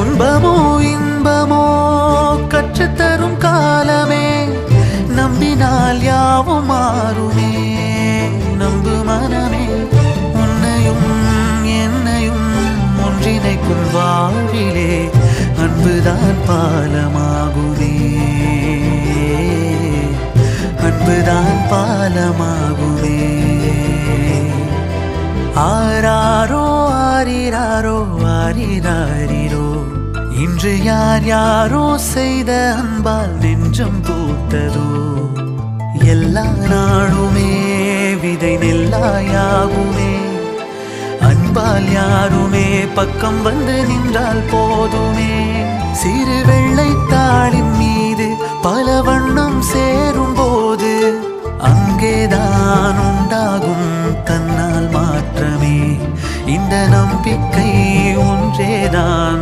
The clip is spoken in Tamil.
துன்பமோ இன்பமோ கற்றுத்தரும் காலமே, நம்பினால் யாவும் மாறுமே. நம்பு மனமே, உன்னையும் என்னையும் ஒன்றிணைக்கும் வாழ்விலே அன்புதான் பாலமாகுமே, அன்புதான் பாலமாகுமே. ஆராரோ ஆரிராரோ ஆரிராரிரோ, இன்று யார் யாரோ செய்த அன்பால் நெஞ்சம் பூத்ததோ. எல்லா நாளுமே விதை நெல்லாயாகுமே, அன்பால் யாருமே பக்கம் வந்து நின்றால் போதுமே. சிறு வெள்ளைத்தாளின் மீது பல வண்ணம் சேரும் போது அங்கேதான் உண்டாகும் தன்னால் மாற்றமே. இந்த நம்பிக்கை ஒன்றேதான்